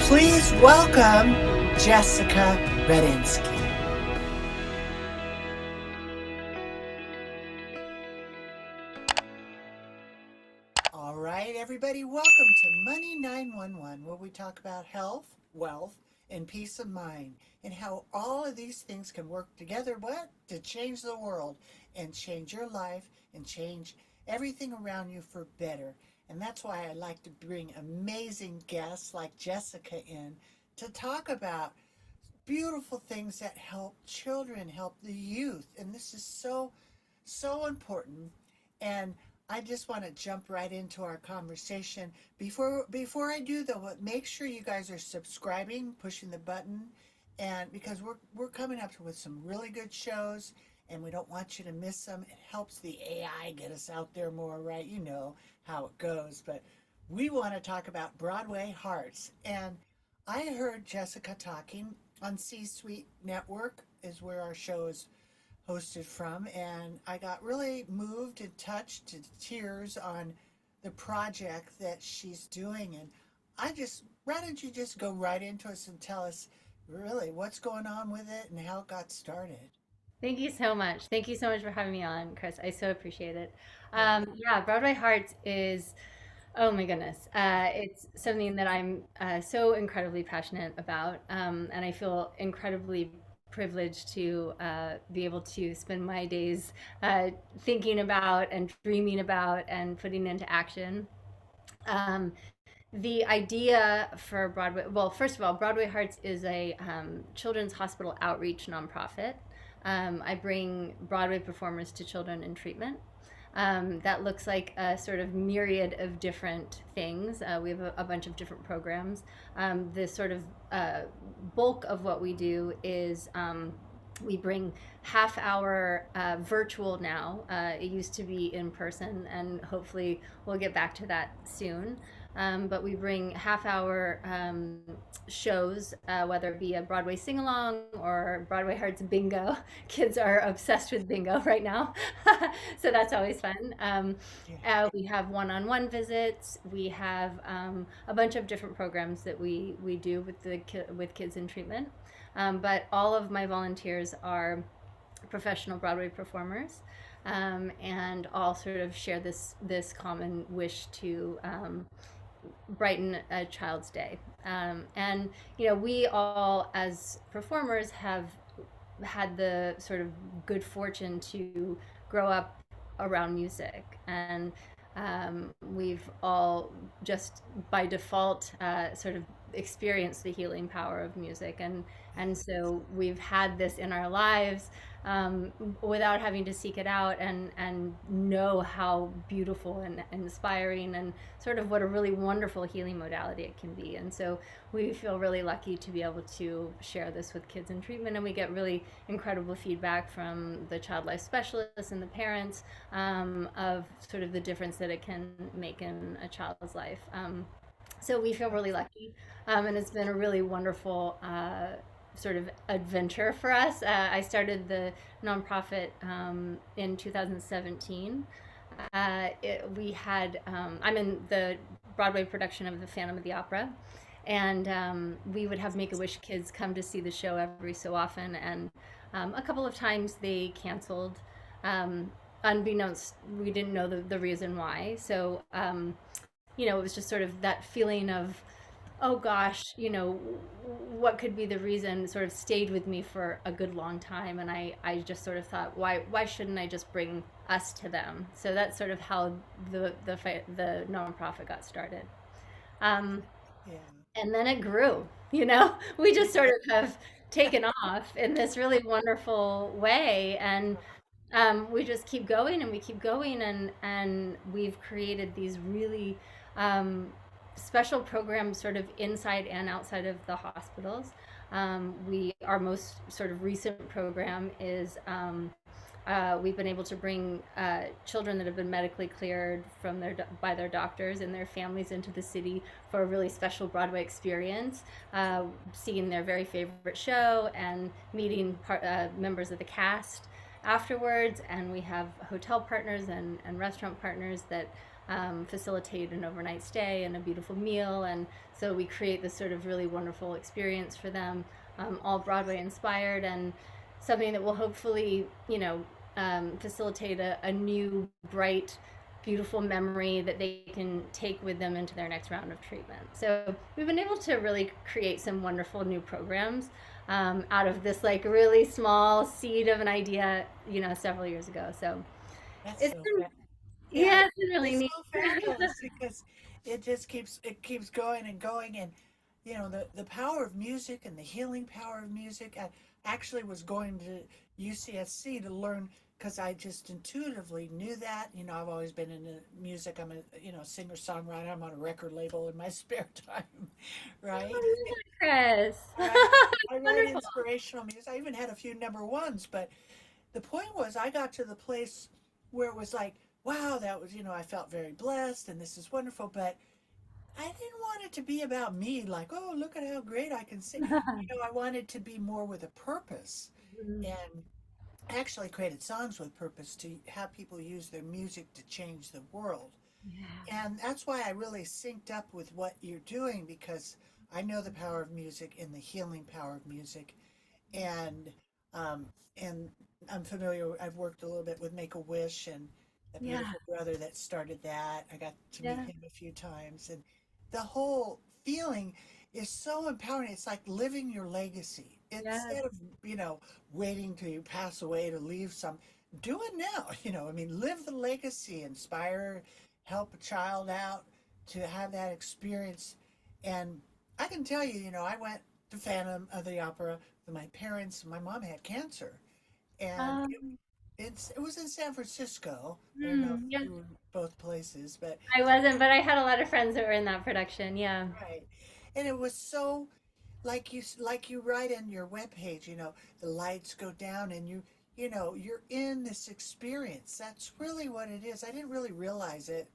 Please welcome Jessica Radetsky. All right, everybody, welcome to Money 911, where we talk about health, wealth, and peace of mind, and how all of these things can work together, what? To change the world and change your life and change everything around you for better. And that's why I like to bring amazing guests like Jessica in to talk about beautiful things that help children, help the youth. And this is so important. And I just want to jump right into our conversation. Before I do though, make sure you guys are subscribing, pushing the button, and because we're coming up with some really good shows and we don't want you to miss them. It helps the AI get us out there more, right? You know how it goes. But we want to talk about Broadway Hearts. And I heard Jessica talking on C-Suite Network is where our show is hosted from, and I got really moved and touched to tears on the project that she's doing. And why don't you just go right into us and tell us really what's going on with it and how it got started? Thank you so much. Thank you so much for having me on, Kris. I so appreciate it. Yeah. Yeah, Broadway Hearts is, oh my goodness, it's something that I'm so incredibly passionate about, and I feel incredibly privileged to be able to spend my days thinking about and dreaming about and putting into action. Um, the idea for Broadway, well, first of all, Broadway Hearts is a children's hospital outreach nonprofit. I bring Broadway performers to children in treatment. That looks like a sort of myriad of different things. We have a bunch of different programs. The sort of bulk of what we do is we bring half hour virtual now. It used to be in person, and hopefully we'll get back to that soon. But we bring half hour shows, whether it be a Broadway sing along or Broadway Hearts bingo. Kids are obsessed with bingo right now. So that's always fun. Yeah. We have one on one visits. We have a bunch of different programs that we do with kids in treatment. But all of my volunteers are professional Broadway performers, and all sort of share this common wish to brighten a child's day. And we all as performers have had the sort of good fortune to grow up around music, and we've all just by default sort of experienced the healing power of music, and so we've had this in our lives without having to seek it out, and know how beautiful and inspiring and sort of what a really wonderful healing modality it can be. And so we feel really lucky to be able to share this with kids in treatment, and we get really incredible feedback from the child life specialists and the parents of sort of the difference that it can make in a child's life. So we feel really lucky, and it's been a really wonderful sort of adventure for us. I started the nonprofit in 2017. I'm in the Broadway production of The Phantom of the Opera, and we would have Make a Wish kids come to see the show every so often, and a couple of times they canceled. Unbeknownst, we didn't know the reason why. So, it was just sort of that feeling of, oh gosh, what could be the reason, sort of stayed with me for a good long time. And I just sort of thought, why shouldn't I just bring us to them? So that's sort of how the nonprofit got started. Um, Yeah. and then it grew, we just sort of have taken off in this really wonderful way. And we just keep going and we keep going, and we've created these really special programs sort of inside and outside of the hospitals. Our most sort of recent program is we've been able to bring children that have been medically cleared by their doctors and their families into the city for a really special Broadway experience, seeing their very favorite show and meeting members of the cast afterwards. And we have hotel partners and restaurant partners that facilitate an overnight stay and a beautiful meal. And so we create this sort of really wonderful experience for them, all Broadway inspired, and something that will hopefully, facilitate a new, bright, beautiful memory that they can take with them into their next round of treatment. So we've been able to really create some wonderful new programs out of this like really small seed of an idea, several years ago. So That's it's so been, fast. Yeah, yeah, it's been really it's neat. so fabulous because it keeps going and going, and the power of music and the healing power of music. I actually was going to UCSC to learn because I just intuitively knew that. I've always been into music. I'm a singer songwriter. I'm on a record label in my spare time, right? Oh, Chris. I I write Wonderful. inspirational music. I even had a few number ones, but the point was I got to the place where it was like, wow, that was, I felt very blessed and this is wonderful, but I didn't want it to be about me, like, oh, look at how great I can sing. I wanted to be more with a purpose, and I actually created songs with purpose to have people use their music to change the world. Yeah. And that's why I really synced up with what you're doing because I know the power of music and the healing power of music, and um, and I'm familiar. I've worked a little bit with Make a Wish and a Yeah. beautiful brother that started that. I got to meet Yeah. him a few times, and the whole feeling is so empowering. It's like living your legacy Yeah. instead of waiting till you pass away to leave some. Do it now. I mean, live the legacy, inspire, help a child out to have that experience. And I can tell you, I went to Phantom of the Opera with my parents. My mom had cancer, and Um, it was in San Francisco. I don't know if yeah. you were in both places, but I wasn't, but I had a lot of friends that were in that production. Yeah. right. And it was so like you write in your webpage, the lights go down and you're in this experience. That's really what it is. I didn't really realize it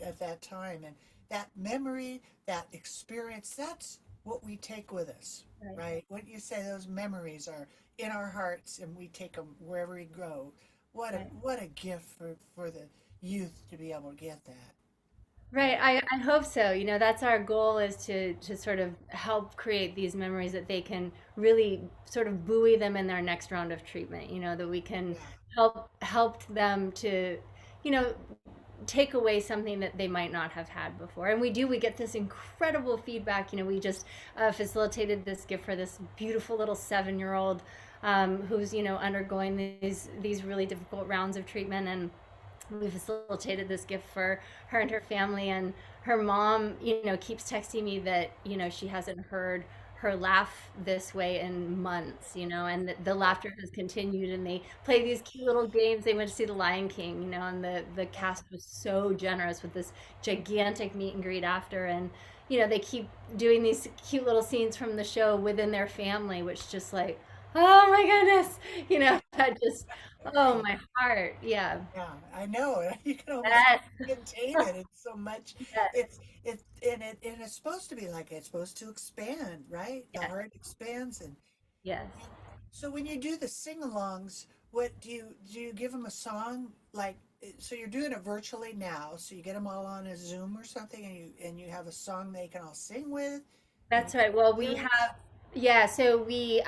at that time, and that memory, that experience, that's what we take with us, Right. right? What you say, those memories are in our hearts and we take them wherever we go. What a Right. what a gift for the youth to be able to get that. Right. I hope so. That's our goal is to sort of help create these memories that they can really sort of buoy them in their next round of treatment, that we can Yeah. help them to, you know, take away something that they might not have had before. And we get this incredible feedback. We just facilitated this gift for this beautiful little 7-year old who's, undergoing these really difficult rounds of treatment. And we facilitated this gift for her and her family. And her mom, keeps texting me that, she hasn't heard her laugh this way in months, and the laughter has continued. And they play these cute little games. They went to see The Lion King, and the cast was so generous with this gigantic meet and greet after. And, they keep doing these cute little scenes from the show within their family, which just like, oh my goodness, that just, oh Right. my heart. Yeah. Yeah, I know. You can almost Yes. contain it. It's so much. Yes. It's supposed to be like it's supposed to expand, right? The Yes. heart expands, Yes. and so when you do the sing-alongs, what do you give them a song like? So you're doing it virtually now. So you get them all on a Zoom or something, and you have a song they can all sing with, and you That's get right. Well, the we lyrics. have, yeah, so we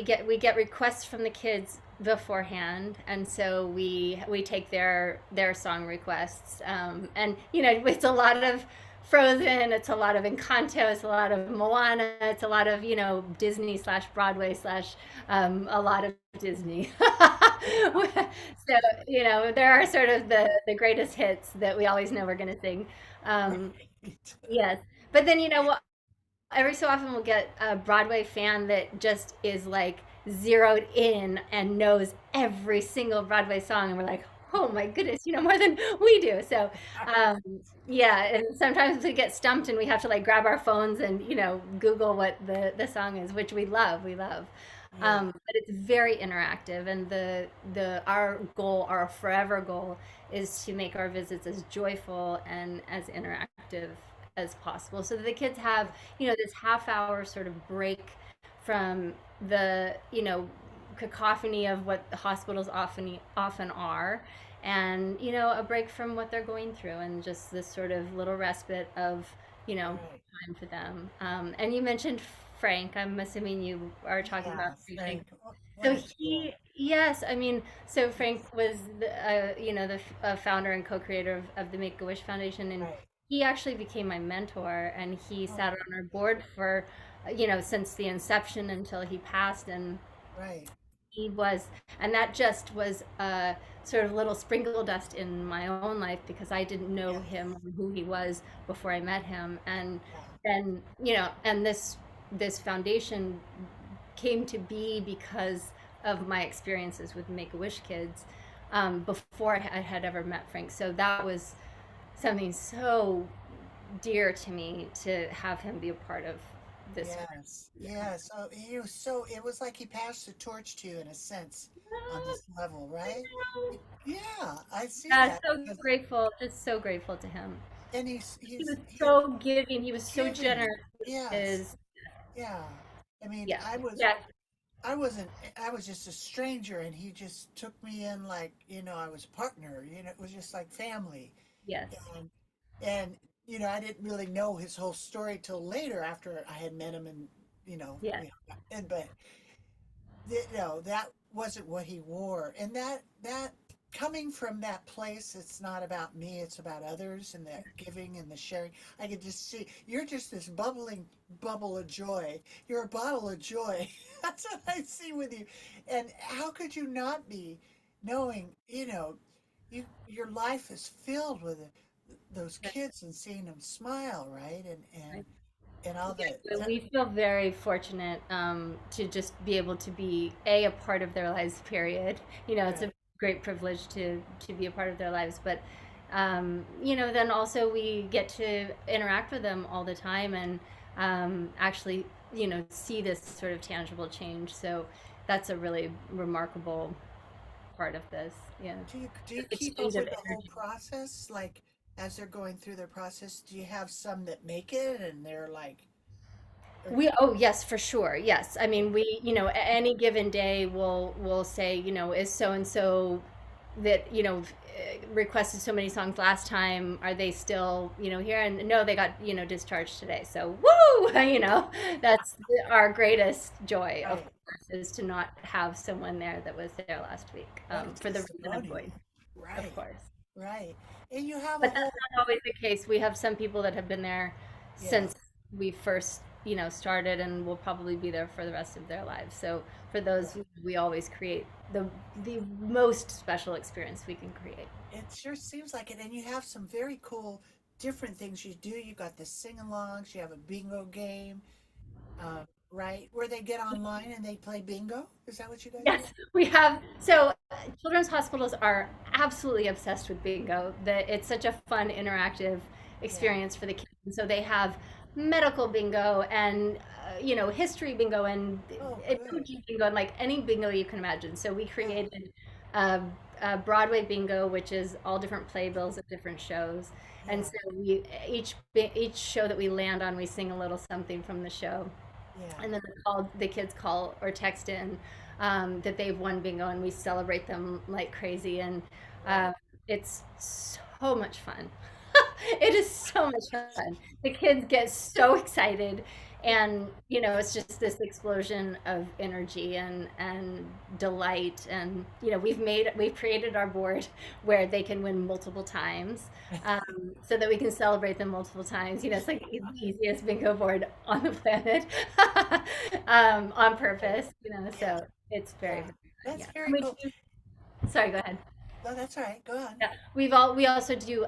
get requests from the kids beforehand, and so we take their song requests. And it's a lot of Frozen, it's a lot of Encanto, it's a lot of Moana, it's a lot of, Disney slash Broadway slash a lot of Disney. So, there are sort of the greatest hits that we always know we're going to sing. Um, Right. yes. But then, every so often we'll get a Broadway fan that just is like zeroed in and knows every single Broadway song, and we're like, oh my goodness, more than we do. So, um, yeah, and sometimes we get stumped and we have to like grab our phones and Google what the song is, which we love. We love. Yeah. But it's very interactive, and the our goal, our forever goal, is to make our visits as joyful and as interactive as possible, so that the kids have this half hour sort of break from the cacophony of what the hospitals often are, and a break from what they're going through, and just this sort of little respite of Right. time for them. And you mentioned Frank. I'm assuming you are talking about Yeah, Frank. Frank. What So a jewel. yes, I mean, so Frank Yes. was the founder and co-creator of the Make-A-Wish Foundation, and Right. he actually became my mentor, and he Oh, sat on our board for since the inception until he passed, and right. he was, and that just was a sort of little sprinkle dust in my own life because I didn't know Yes. him or who he was before I met him, and Yeah. then and this foundation came to be because of my experiences with Make a Wish kids, before I had ever met Frank. So that was something so dear to me to have him be a part of this. Yes. Yes. Oh, he was so, it was like he passed the torch to you in a sense on this level, right? Yeah, I see Yeah, that so because, grateful, just so grateful to him. and He was he so giving. He was so giving. generous with Yes. his. Yeah. I mean, Yeah, yeah, I wasn't, I was just a stranger and he just took me in like, I was a partner, it was just like family. yes, And, and, I didn't really know his whole story till later after I had met him and, yes, but, that wasn't what he wore. And that coming from that place, it's not about me, it's about others and the giving and the sharing. I could just see you're just this bubbling bubble of joy. You're a bottle of joy. That's what I see with you. And how could you not be knowing, your life is filled with those yes, kids and seeing them smile, right? right. And all the Yeah, we feel very fortunate, to just be able to be a part of their lives. Period. It's a right. great privilege to be a part of their lives, but then also we get to interact with them all the time, and actually, see this sort of tangible change. So that's a really remarkable part of this. Yeah, Do you just the keep change up of with the whole energy. process? Like as they're going through their process, do you have some that make it and they're like, or, Oh yes, for sure. Yes. I mean, we, any given day we'll say, is so and so that, requested so many songs last time, are they still, here? And no, they got, discharged today. So, woo, that's our greatest joy, of right, course, is to not have someone there that was there last week, what a for the reason of testimonial. voice, of Right, course. right. And you have a But that's whole, not always the case. We have some people that have been there yeah, since we first, started, and will probably be there for the rest of their lives. So for those, right. we always create the most special experience we can create. It sure seems like it. And you have some very cool, different things you do. You got the sing-alongs, you have a bingo game, right? Where they get online and they play bingo. Is that what you guys do? Yes, we have. So children's hospitals are absolutely obsessed with bingo. That it's such a fun, interactive Yeah. experience for the kids. And so they have medical bingo and history bingo and Oh, good. emoji bingo and like any bingo you can imagine. So we Yeah, created uh, Broadway bingo, which is all different playbills of different shows. And yeah, so each show that we land on, we sing a little something from the show, yeah. and then the kids call or text in, that they've won bingo, and we celebrate them like crazy, and uh, Right. it's so much fun. It is so much fun. The kids get so excited, and it's just this explosion of energy and delight, and we've created our board where they can win multiple times, so that we can celebrate them multiple times. It's like the easiest bingo board on the planet, on Right. purpose. Yeah, So it's very, yeah. very fun. That's Yeah. very cool. Sorry, go ahead. No, that's all right. Go on. Yeah, we also do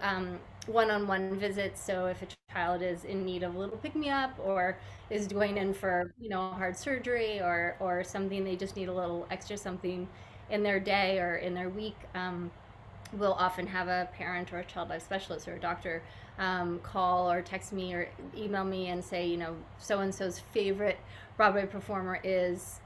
one-on-one visits. So if a child is in need of a little pick-me-up, or is going in for hard surgery, or something, they just need a little extra something in their day or in their week. We'll often have a parent or a child life specialist or a doctor, call or text me or email me and say, so and so's favorite Broadway performer is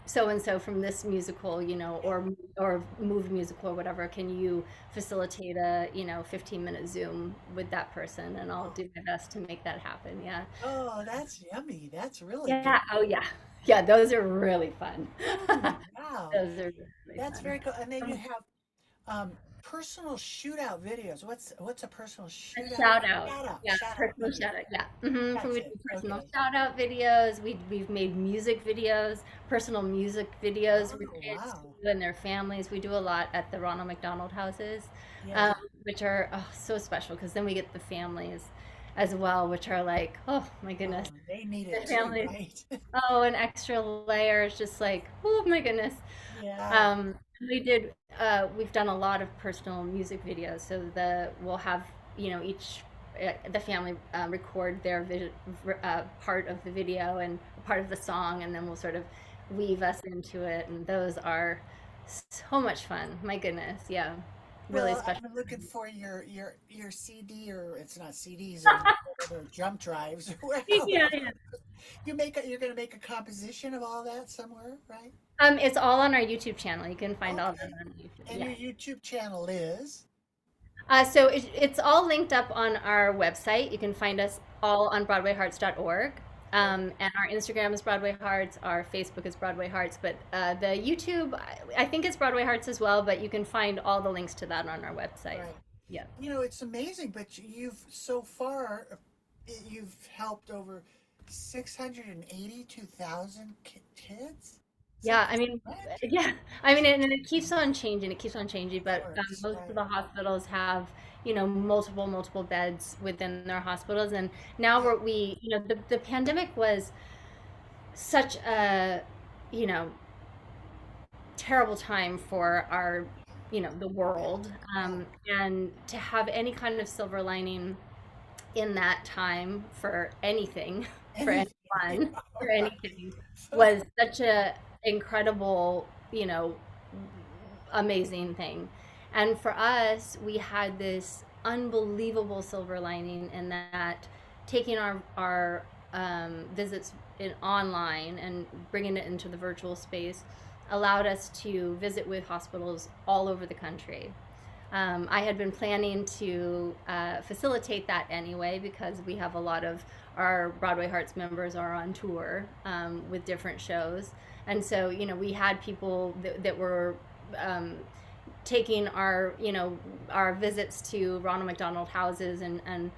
so and so from this musical, Yeah. or movie musical or whatever. Can you facilitate a 15-minute Zoom with that person? And I'll Oh, do my best to make that happen. Yeah, oh, that's yummy. That's really good. yeah, oh yeah, yeah. Those are really fun. Oh, wow. Those are really That's fun. very cool. And then you have personal shootout videos. What's a personal A shootout? shout out. Yeah, Shout out personal video. shout out. Yeah. We That's do it. personal Okay. shout out videos. We've made music videos, personal music videos with Oh, kids wow. too and their families. We do a lot at the Ronald McDonald houses, Yeah. which are so special because then we get the families as well, which are like, oh my goodness, Oh, they need the it too, families. right? Oh, an extra layer is just like, oh my goodness. Yeah. Um, we've done a lot of personal music videos, so we'll have, each the family record their part of the video and part of the song, and then we'll sort of weave us into it, and those are so much fun. My goodness, yeah, really Well, special. I'm looking for your CD, or it's not CDs anymore, or jump drives. Yeah, Well, yeah. you're gonna make a composition of all that somewhere, right? It's all on our YouTube channel. You can find all of that Okay. on YouTube. And Yeah. your YouTube channel is So it's all linked up on our website. You can find us all on BroadwayHearts.org. And our Instagram is Broadway Hearts. Our Facebook is Broadway Hearts. But the YouTube, I think it's Broadway Hearts as well. But you can find all the links to that on our website. right. Yeah. It's amazing, but you've so far you've helped over 682,000 kids. Is that Yeah, I mean, correct? yeah, I mean, and it keeps on changing. It keeps on changing, Of but course, most of right. the hospitals have, multiple beds within their hospitals, and now Yeah. the pandemic was such a, you know, terrible time for our, the Yeah. world, Yeah. and to have any kind of silver lining in that time for anything, for Anything. anyone, for Right. anything, was such a incredible, amazing thing. And for us, we had this unbelievable silver lining in that taking our visits online and bringing it into the virtual space allowed us to visit with hospitals all over the country. I had been planning to facilitate that anyway because we have a lot of our Broadway Hearts members are on tour with different shows, and so we had people that were taking our visits to Ronald McDonald houses and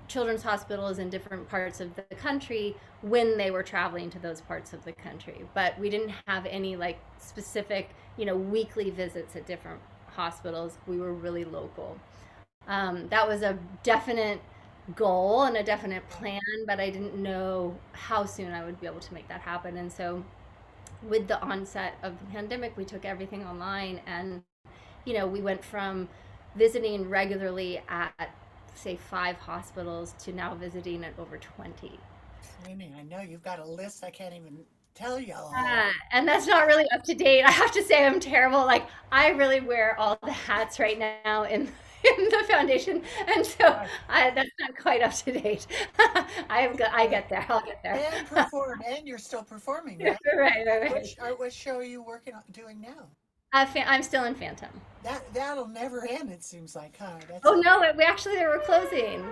children's hospitals in different parts of the country when they were traveling to those parts of the country. But we didn't have any like specific weekly visits at different hospitals. We were really local. That was a definite goal and a definite plan, but I didn't know how soon I would be able to make that happen. And so, with the onset of the pandemic, we took everything online, and we went from visiting regularly at, say, 5 hospitals to now visiting at over 20. Training. I know you've got a list I can't even tell you all. And that's not really up to date. I have to say I'm terrible. Like I really wear all the hats right now in in the foundation, and so Right. that's not quite up to date. I Right. get there. I'll get there. And perform, and you're still performing, right? Right, right, right. What show are you working on doing now? I'm still in Phantom. That'll never end. It seems like, huh? Oh no, we actually they were closing.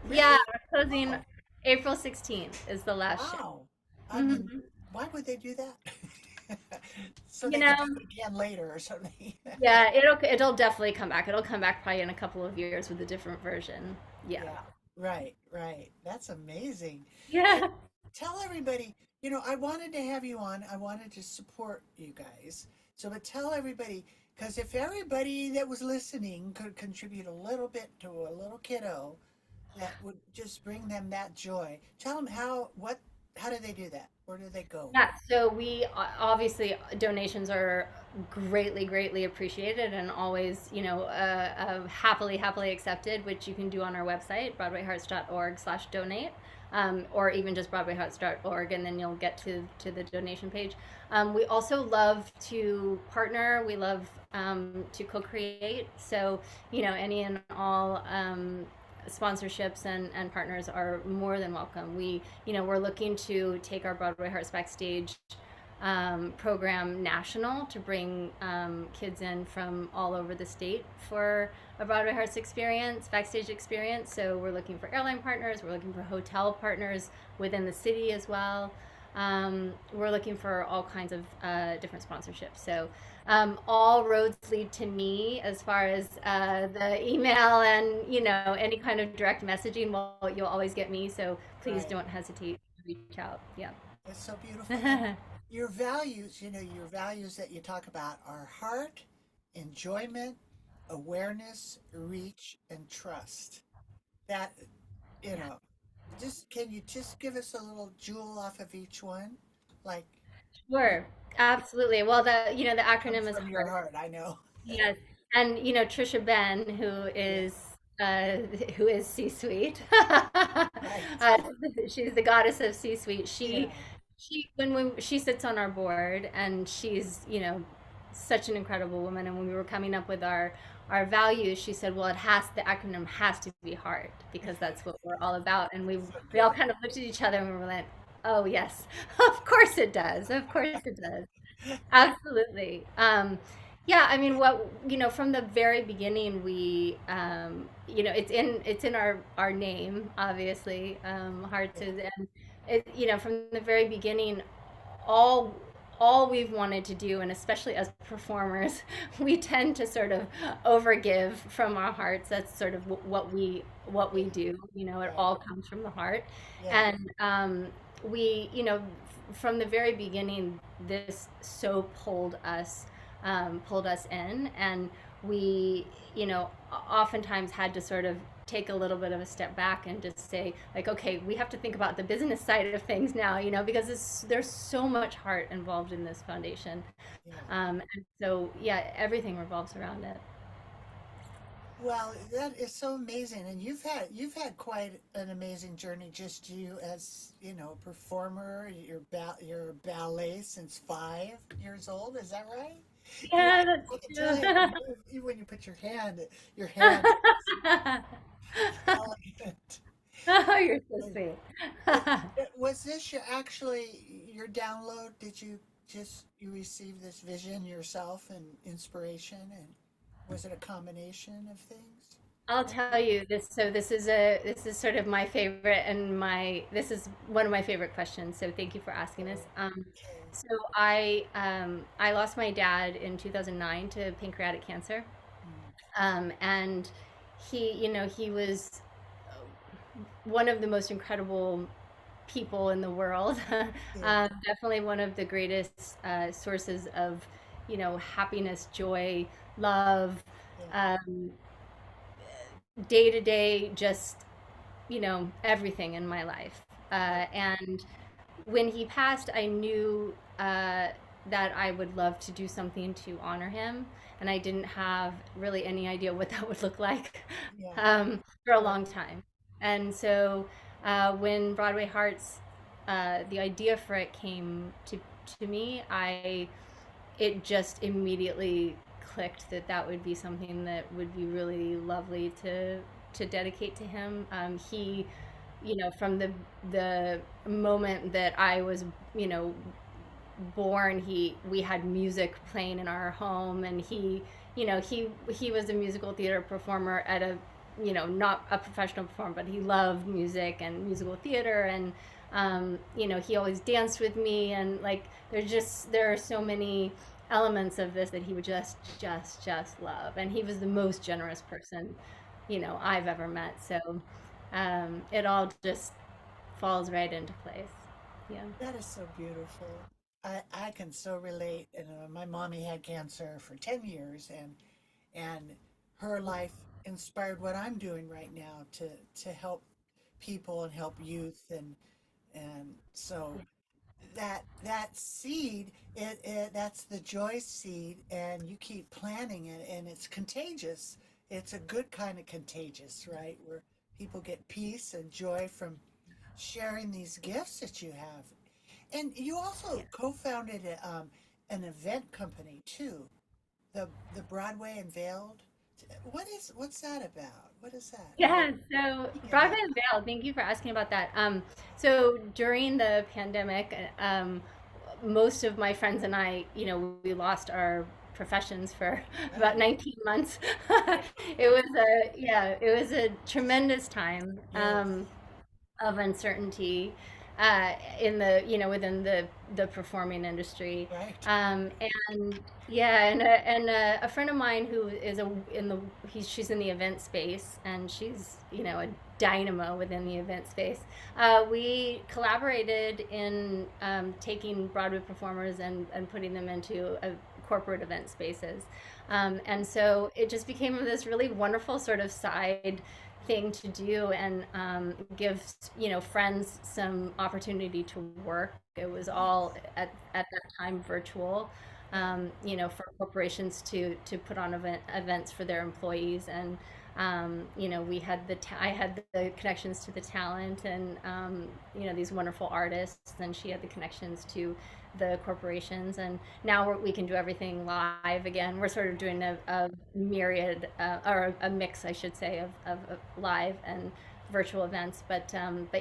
Yeah, Really? we're closing Oh, April 16th is the last show. wow. I mean, Hmm. why would they do that? So You they could do know, it again later or something. yeah, it'll definitely come back. It'll come back probably in a couple of years with a different version. Yeah. Yeah, right, right. That's amazing. And Yeah. tell everybody, I wanted to have you on. I wanted to support you guys. So, but tell everybody, because if everybody that was listening could contribute a little bit to a little kiddo, that would just bring them that joy. Tell them how do they do that? Where do they go? Yeah, so we obviously donations are greatly appreciated and always, happily accepted, which you can do on our website, broadwayhearts.org/donate, or even just broadwayhearts.org, and then you'll get to the donation page. We also love to partner. We love to co-create. So, any and all sponsorships and partners are more than welcome. We're looking to take our Broadway Hearts Backstage program national to bring kids in from all over the state for a Broadway Hearts experience, backstage experience. So we're looking for airline partners, we're looking for hotel partners within the city as well. we're looking for all kinds of different sponsorships. So all roads lead to me as far as the email and any kind of direct messaging. Well, you'll always get me. So please Right. don't hesitate to reach out. Yeah. It's so beautiful. And your values, your values that you talk about are heart, enjoyment, awareness, reach, and trust. That, you Yeah. know, just can you just give us a little jewel off of each one? Like, Sure. Absolutely. Well, the comes acronym is from your HEART. heart, I know. Yes, and Trisha Ben, Yeah, uh, who is C-suite. right. She's the goddess of C-suite. Yeah, She she sits on our board, and she's such an incredible woman. And when we were coming up with our values, she said, "Well, the acronym has to be HEART because that's what we're all about." And so we all good. kind of looked at each other and we were like, "Oh yes, of course it does. Of course it does." Absolutely. Yeah, I mean, from the very beginning, it's in our name, obviously, Hearts Yeah, is, and from the very beginning, all all we've wanted to do, and especially as performers, we tend to sort of overgive from our hearts. That's sort of what we yeah, do. It right. all comes from the heart, Yes, and we, from the very beginning, this so pulled us in, and we, oftentimes had to sort of take a little bit of a step back and just say, like, okay, we have to think about the business side of things now, because there's so much heart involved in this foundation. yeah. And so, yeah, everything revolves around it. Well, that is so amazing, and you've had quite an amazing journey. Just you as a performer. Your ballet since 5 years old. Is that right? You, Yeah, that's I can tell you true. when you put your hand is elegant. Oh, you're so And sweet. was this your download? Did you receive this vision yourself and inspiration, and was it a combination of things? I'll tell you this. So this is sort of my favorite, and this is one of my favorite questions. So thank you for asking this. Okay. So I lost my dad in 2009 to pancreatic cancer, Mm, and he was one of the most incredible people in the world. yeah, Definitely one of the greatest sources of happiness, joy, love. yeah, Um, Day to day, just everything in my life. yeah, And when he passed, I knew that I would love to do something to honor him, and I didn't have really any idea what that would look like yeah, for a right, long time. And so when Broadway Hearts, the idea for it came to me, it just immediately clicked that that would be something that would be really lovely to dedicate to him. He, from the moment that I was, you know, born, we had music playing in our home, and he was a musical theater performer at a, not a professional performer, but he loved music and musical theater, and he always danced with me, and like there are so many elements of this that he would just love, and he was the most generous person I've ever met. So it all just falls right into place. Yeah. that is so beautiful. I can so relate. And my mommy had cancer for 10 years, and her life inspired what I'm doing right now to help people and help youth, and so that seed, that's the joy seed, and you keep planting it, and it's contagious. It's a good kind of contagious, right? Where people get peace and joy from sharing these gifts that you have. And you also Yeah. co-founded an event company too, the Broadway Unveiled. What's that about? What is that? Yeah, so Speak Broadway about Unveiled, thank you for asking about that. So during the pandemic, most of my friends and I, we lost our professions for that. about 19 months. It was a tremendous time Yes. of uncertainty. in the within the performing industry. Right. And yeah, a friend of mine who is in the she's in the event space, and she's a dynamo within the event space. We collaborated in taking Broadway performers and putting them into corporate event spaces. And so it just became this really wonderful sort of side thing to do, and give friends some opportunity to work. It was all at that time virtual, for corporations to put on events for their employees. And we had I had the connections to the talent, and these wonderful artists, and she had the connections to the corporations. And now we can do everything live again. We're sort of doing a myriad, or a mix, I should say, of live and virtual events. But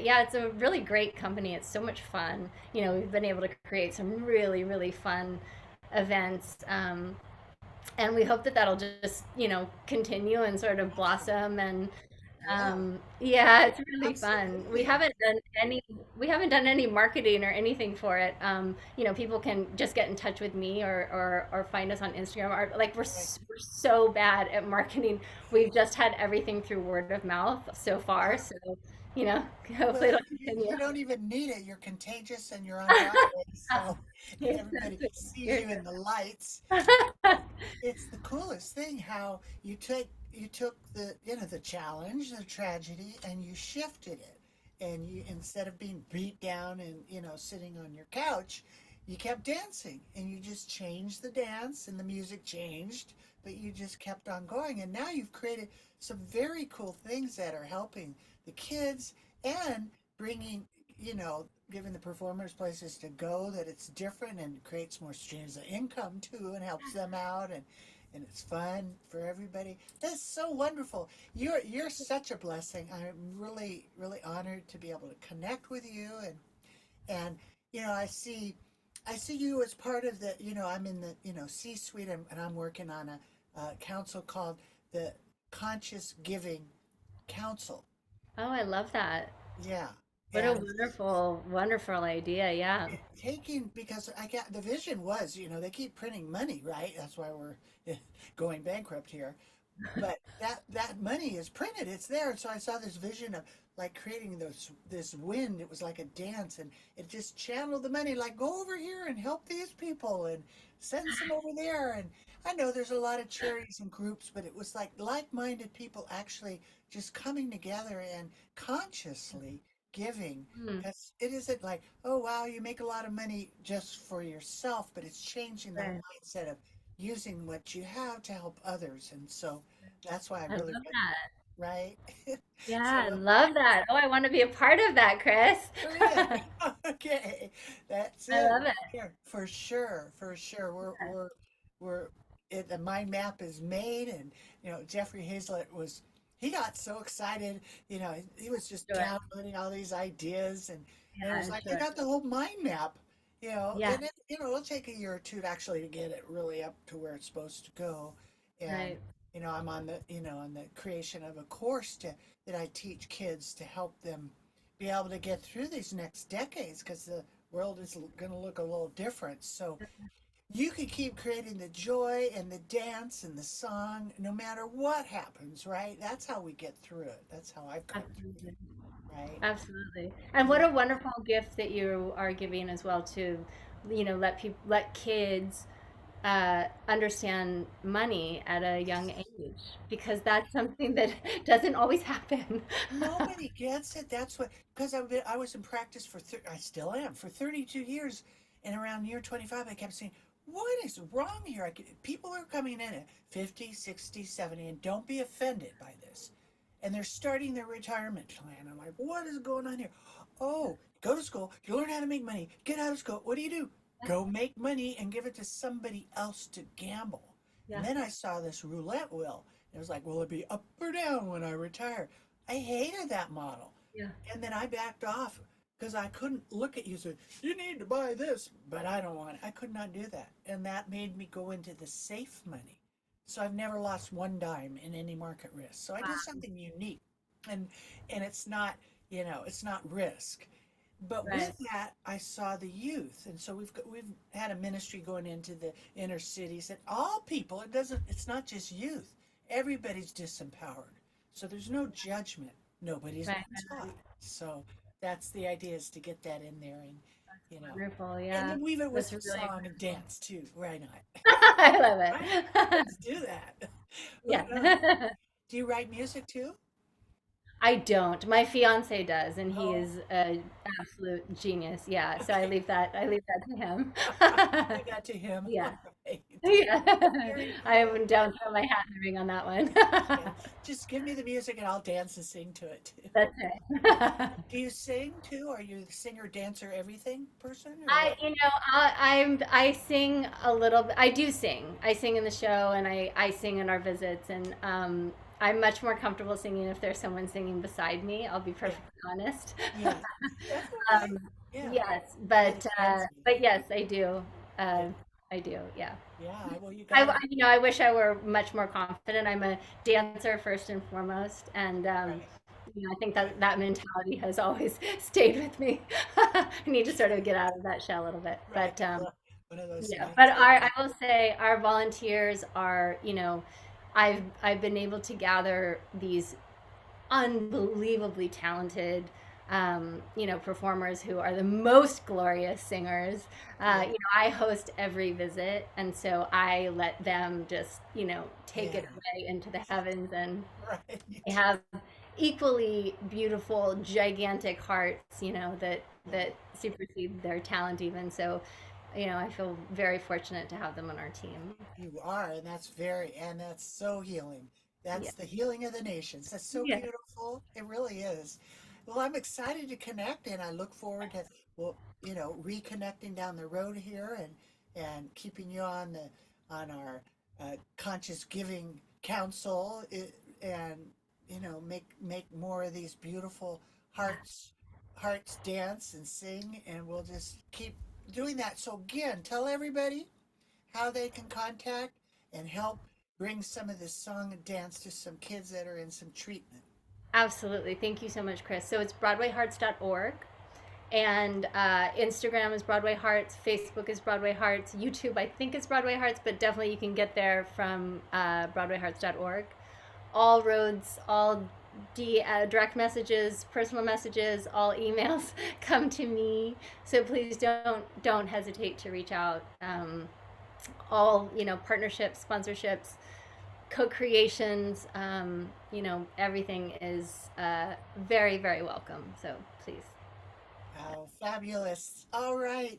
yeah, it's a really great company. It's so much fun. We've been able to create some really, really fun events. And we hope that that'll just continue and sort of Awesome. blossom. And Yeah, yeah, it's really fun. absolutely. We haven't done any marketing or anything for it. People can just get in touch with me, or find us on Instagram. Or, like, Right. we're so bad at marketing. We've just had everything through word of mouth so far. So, you know, hopefully Well, it'll continue. you don't even need it. You're contagious and you're on Broadway, so everybody Exactly. sees You're you in the lights. good. It's the coolest thing how you took the the challenge, the tragedy, and you shifted it. And you, instead of being beat down and sitting on your couch, you kept dancing, and you just changed the dance, and the music changed, but you just kept on going. And now you've created some very cool things that are helping the kids and bringing, giving the performers places to go, that it's different and creates more streams of income too, and helps them out. And it's fun for everybody. That's so wonderful. You're such a blessing. I'm really, really honored to be able to connect with you. And I see you as part of the, I'm in the, C-suite, and I'm working on a council called the Conscious Giving Council. Oh, I love that. Yeah. What a And wonderful, wonderful idea. Yeah. taking, because I got the vision was, they keep printing money, right? That's why we're going bankrupt here. But that money is printed, it's there. And so I saw this vision of like creating this wind. It was like a dance, and it just channeled the money, like, go over here and help these people and send some over there. And I know there's a lot of charities and groups, but it was like-minded people actually just coming together and consciously giving, Mm, because it isn't like, oh wow, you make a lot of money just for yourself, but it's changing the right. mindset of using what you have to help others. And so that's why I I really, love that. right? Yeah, I So, love that. Oh, I want to be a part of that, Chris. brilliant. Okay, that's I it love it. right there. For sure, for sure. We're the mind map is made. And Jeffrey Hazlett he got so excited. He was just Sure. downloading all these ideas, and it Yeah, was I'm like, I sure. got the whole mind map. Yeah, And it'll take a year or two to actually to get it really up to where it's supposed to go. And right. I'm on the creation of a course that I teach kids to help them be able to get through these next decades, because the world is going to look a little different. So you can keep creating the joy and the dance and the song no matter what happens, right? That's how we get through it. That's how I've come through Absolutely. it, right? Absolutely. And what Yeah. a wonderful gift that you are giving as well, to, let kids understand money at a young age, because that's something that doesn't always happen. Nobody gets it. That's what, because I was in practice I still am, for 32 years. And around year 25, I kept saying, what is wrong here? People are coming in at 50, 60, 70, and don't be offended by this. And they're starting their retirement plan. I'm like, what is going on here? Oh, go to school, you learn how to make money, get out of school. What do? Go make money and give it to somebody else to gamble. And Yeah. then I saw this roulette wheel. It was like, will it be up or down when I retire? I hated that model. Yeah. And then I backed off because I couldn't look at you and say, you need to buy this, but I don't want it. I could not do that. And that made me go into the safe money. So I've never lost one dime in any market risk. So I did Wow. something unique. And it's not, it's not risk. But Right. with that, I saw the youth, and so we've had a ministry going into the inner cities, and all people. It's not just youth. Everybody's disempowered, so there's no judgment. Nobody's Right. been taught. So that's the idea, is to get that in there, and you know, Wonderful. and Yeah. then weave it with That's some really song and dance too. Why not? I love Right? it. Let's do that. Who knows? Yeah. Do you write music too? I don't. My fiance does, and he Oh, is an absolute genius. Yeah, so okay. I leave that to him. Leave that to him. All Yeah. right. Yeah. Very I cool. don't throw my hat in the ring on that one. Yeah. Just give me the music and I'll dance and sing to it too. That's it. Do you sing too? Are you a singer, dancer, everything person, or I, what? you know, I sing a little bit. I do sing. I sing in the show, and I sing in our visits, and I'm much more comfortable singing if there's someone singing beside me. I'll be Yeah. perfectly honest. Yes. That's okay. um, Yeah. yes, It offends me. but yes, I do. Yeah. I do. Yeah. Yeah. Well, you got it. I wish I were much more confident. I'm a dancer first and foremost, and Right. I think Right. that mentality has always stayed with me. I need to sort of get out of that shell a little bit, Right. but One of those yeah. But mindset I things. will say our volunteers are, I've been able to gather these unbelievably talented performers who are the most glorious singers. Yeah. I host every visit, and so I let them just take Yeah. it away into the heavens, and Right. they have equally beautiful gigantic hearts, that supersede their talent even. So I feel very fortunate to have them on our team. You are, and that's so healing. Yeah. That's the healing of the nations. That's so Yeah. beautiful. It really is. Well, I'm excited to connect, and I look forward to, well, reconnecting down the road here, and keeping you on our conscious giving council, and make more of these beautiful hearts dance and sing, and we'll just keep doing that. So again, tell everybody how they can contact and help bring some of this song and dance to some kids that are in some treatment. Absolutely. Thank you so much, Chris. So it's broadwayhearts.org. And Instagram is Broadway Hearts, Facebook is Broadway Hearts, YouTube I think is Broadway Hearts, but definitely you can get there from broadwayhearts.org. All roads, all direct messages, personal messages, all emails come to me. So please don't hesitate to reach out. All partnerships, sponsorships, co-creations, everything is very, very welcome. So please. Oh, fabulous. All right.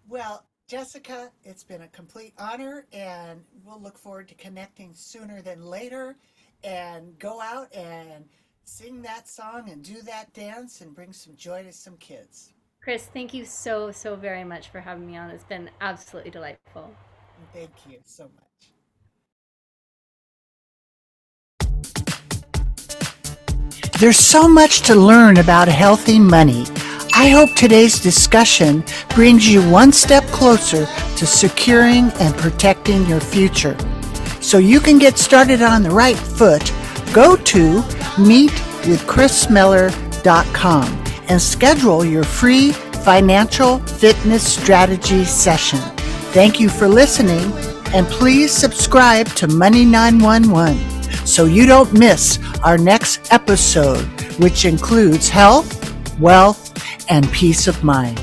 Well, Jessica, it's been a complete honor, and we'll look forward to connecting sooner than later, and go out and sing that song and do that dance and bring some joy to some kids. Chris, thank you so, so very much for having me on. It's been absolutely delightful. Thank you so much. There's so much to learn about healthy money. I hope today's discussion brings you one step closer to securing and protecting your future. So you can get started on the right foot, go to meetwithchrismiller.com and schedule your free financial fitness strategy session. Thank you for listening, and please subscribe to Money 911 so you don't miss our next episode, which includes health, wealth, and peace of mind.